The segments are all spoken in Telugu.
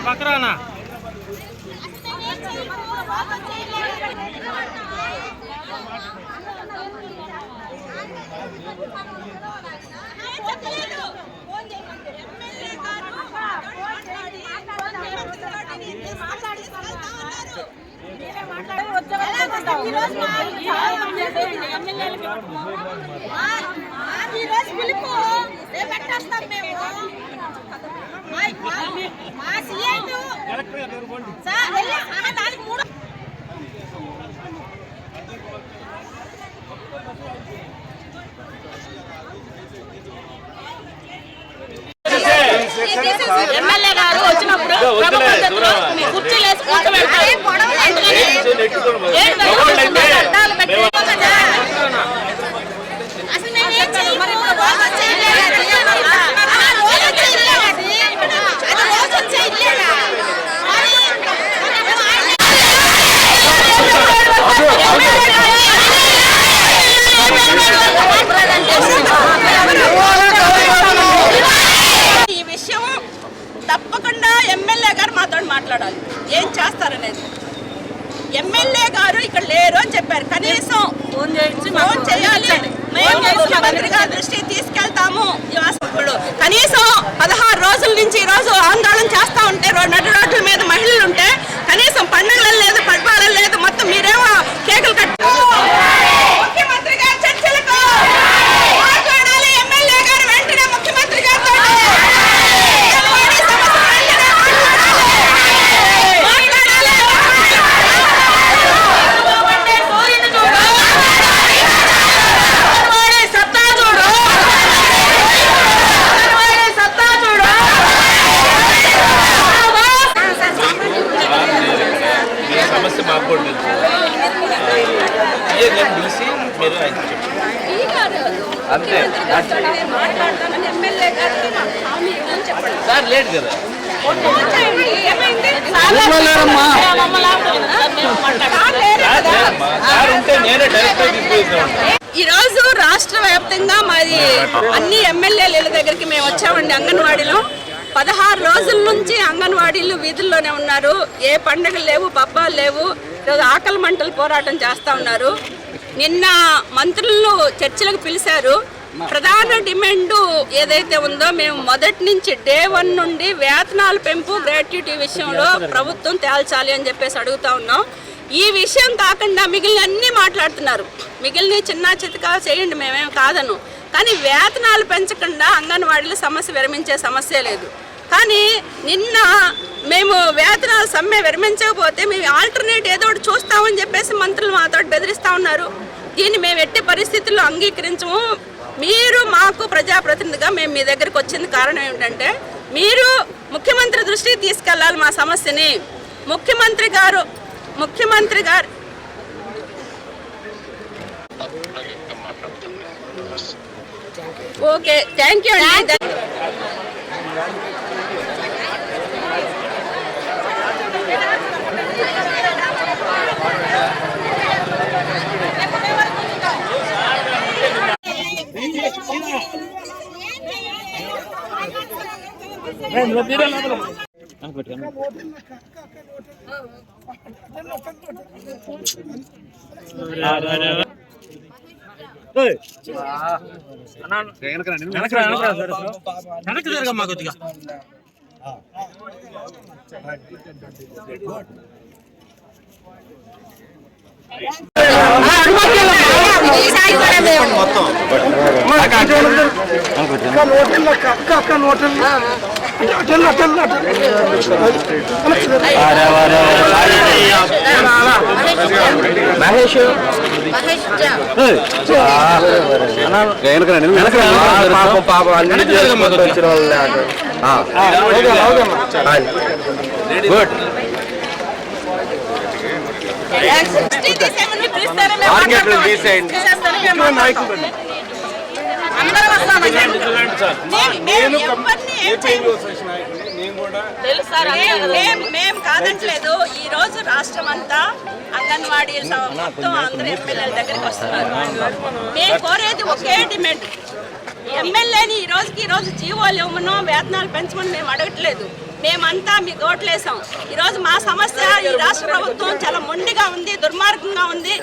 పక్కరానా ఎమ్మెల్యే గారు వచ్చినప్పుడు కుర్చీలు వేసి ఈ విషయం తప్పకుండా ఎమ్మెల్యే గారు మాతో మాట్లాడాలి. ఏం చేస్తారనేది ఎమ్మెల్యే గారు ఇక్కడ లేరు అని చెప్పారు. కనీసం ఫోన్ చేయాలి, మేము ముఖ్యమంత్రి గారి దృష్టికి తీసుకెళ్తాము. ఇప్పుడు కనీసం 16 రోజుల నుంచి ఈ రోజు ఆందోళన చేస్తా ఉంటే నడి రోడ్ల మీద మహిళలు ఉంటే కనీసం పండుగలు లేదు, పడ్వాలు లేదు, మొత్తం మీరేమో కేకులు కట్టు. ముఖ్యమంత్రి గారు చర్చలకు మాట్లాడాలి. ఎమ్మెల్యే గారు వెంటనే ముఖ్యమంత్రి గారితో సార్ లేట్ కదా ఈ రోజు రాష్ట్ర వ్యాప్తంగా మరి అన్ని ఎమ్మెల్యేల దగ్గరికి మేము వచ్చామండి. అంగన్వాడీలో 16 రోజుల నుంచి అంగన్వాడీలు వీధుల్లోనే ఉన్నారు. ఏ పండుగలు లేవు, పబ్బాలు లేవు. ఈరోజు ఆకలి మంటలు పోరాటం చేస్తూ ఉన్నారు. నిన్న మంత్రులను చర్చలకు పిలిచారు. ప్రధాన డిమాండ్ ఏదైతే ఉందో మేము మొదటి నుంచి డే 1 నుండి వేతనాల పెంపు, గ్రాట్యుటీ విషయంలో ప్రభుత్వం తేల్చాలి అని చెప్పేసి అడుగుతా ఉన్నాం. ఈ విషయం కాకుండా మిగిలిన అన్నీ మాట్లాడుతున్నారు. మిగిలిన చిన్న చితకా చేయండి, మేమేం కాదను. కానీ వేతనాలు పెంచకుండా అంగన్వాడీలు సమస్య విరమించే సమస్య లేదు. కానీ నిన్న మేము వేతనాల సమ్మె విరమించకపోతే మేము ఆల్టర్నేట్ ఏదో ఒకటి చూస్తామని చెప్పేసి మంత్రులు మాతో బెదిరిస్తూ ఉన్నారు. దీన్ని మేము ఎట్టి పరిస్థితుల్లో అంగీకరించము. మీరు మాకు ప్రజాప్రతినిధిగా మేము మీ దగ్గరికి వచ్చింది కారణం ఏమిటంటే మీరు ముఖ్యమంత్రి దృష్టికి తీసుకెళ్ళాలి మా సమస్యని. ముఖ్యమంత్రి గారు ఓకే, థ్యాంక్ యూ అండి. వెనక్కి జరగమ్మా కొద్దిగా. మహేష్ పాపం అన్ని వచ్చిన గుడ్. మార్కెట్లు తీసేయండి. అందరూ వస్తామండి. నేను మేము కాదంటలేదు. ఈ రోజు రాష్ట్రం అంతా అంగన్వాడీ మొత్తం అందరూ ఎమ్మెల్యేల దగ్గరికి వస్తున్నారు. మేము కోరేది ఒకే డిమాండ్, ఎమ్మెల్యేని ఈ రోజు జీవోలు ఇవ్వమనో వేతనాలు పెంచమని మేము అడగట్లేదు. మేమంతా మీకు ఓట్లేసాం. ఈరోజు మా సమస్య ఈ రాష్ట్ర ప్రభుత్వం చాలా మొండిగా ఉంది, దుర్మార్గంగా ఉంది.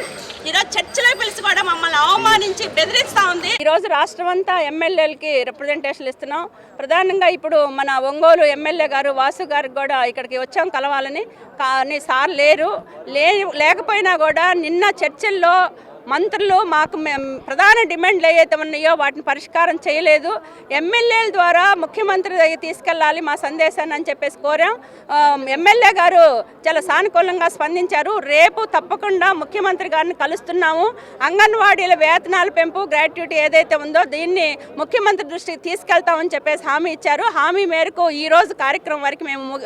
ఈరోజు చర్చలో పిలిచి కూడా మమ్మల్ని అవమానించి బెదిరిస్తూ ఉంది. ఈరోజు రాష్ట్రం అంతా ఎమ్మెల్యేలకి రిప్రజెంటేషన్లు ఇస్తున్నాం. ప్రధానంగా ఇప్పుడు మన ఒంగోలు ఎమ్మెల్యే గారు వాసు గారికి కూడా ఇక్కడికి వచ్చాం కలవాలని. కానీ సార్ లేకపోయినా కూడా నిన్న చర్చల్లో మంత్రులు మాకు ప్రధాన డిమాండ్లు ఏవైతే ఉన్నాయో వాటిని పరిష్కారం చేయలేదు. ఎమ్మెల్యేల ద్వారా ముఖ్యమంత్రి దగ్గర తీసుకెళ్ళాలి మా సందేశాన్ని అని చెప్పేసి కోరాం. ఎమ్మెల్యే గారు చాలా సానుకూలంగా స్పందించారు. రేపు తప్పకుండా ముఖ్యమంత్రి గారిని కలుస్తున్నాము. అంగన్వాడీల వేతనాల పెంపు, గ్రాట్యుటీ ఏదైతే ఉందో దీన్ని ముఖ్యమంత్రి దృష్టికి తీసుకెళ్తామని చెప్పేసి హామీ ఇచ్చారు. హామీ మేరకు ఈరోజు కార్యక్రమం వరకు మేము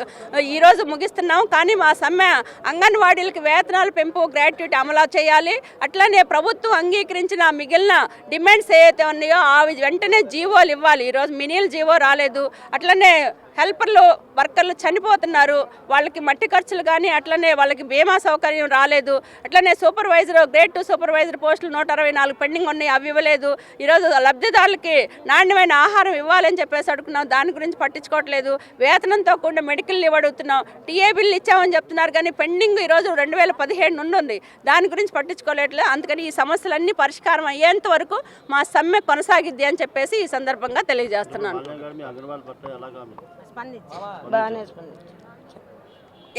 ఈరోజు ముగిస్తున్నాము. కానీ మా సమ్మె అంగన్వాడీలకు వేతనాల పెంపు, గ్రాట్యుటీ అమలు చేయాలి. అట్లనే ప్రభుత్వం అంగీకరించిన మిగిలిన డిమాండ్స్ ఏవైతే ఉన్నాయో అవి వెంటనే జీవోలు ఇవ్వాలి. ఈరోజు మినీల్ జీవో రాలేదు. అట్లనే హెల్పర్లు వర్కర్లు చనిపోతున్నారు, వాళ్ళకి మట్టి ఖర్చులు కానీ అట్లనే వాళ్ళకి బీమా సౌకర్యం రాలేదు. అట్లనే సూపర్వైజర్, గ్రేడ్ 2 సూపర్వైజర్ పోస్టులు 164 పెండింగ్ ఉన్నాయి, అవి ఇవ్వలేదు. ఈరోజు లబ్ధిదారులకి నాణ్యమైన ఆహారం ఇవ్వాలని చెప్పేసి అడుగుతున్నాం, దాని గురించి పట్టించుకోవట్లేదు. వేతనంతో కూడిన మెడికల్ లీవ్ అడుగుతున్నాం. టీఏ బిల్లు ఇచ్చామని చెప్తున్నారు కానీ పెండింగ్ ఈరోజు 2017 నుండి ఉంది, దాని గురించి పట్టించుకోలేదు. అందుకని ఈ సమస్యలన్నీ పరిష్కారం అయ్యేంత వరకు మా సమ్మె కొనసాగిద్ది అని చెప్పేసి ఈ సందర్భంగా తెలియజేస్తున్నాను.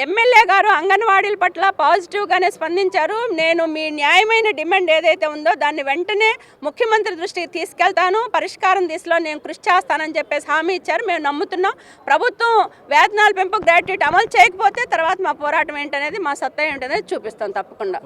ఎమ్మెల్యే గారు అంగన్వాడీల పట్ల పాజిటివ్గానే స్పందించారు. నేను మీ న్యాయమైన డిమాండ్ ఏదైతే ఉందో దాన్ని వెంటనే ముఖ్యమంత్రి దృష్టికి తీసుకెళ్తాను, పరిష్కారం దిశలో నేను కృషి చేస్తానని చెప్పేసి హామీ ఇచ్చారు. మేము నమ్ముతున్నాం ప్రభుత్వం వేతనాల పెంపు, గ్రాట్యుటీ అమలు చేయకపోతే తర్వాత మా పోరాటం ఏంటనేది, మా సత్తా ఏంటనేది చూపిస్తాం తప్పకుండా.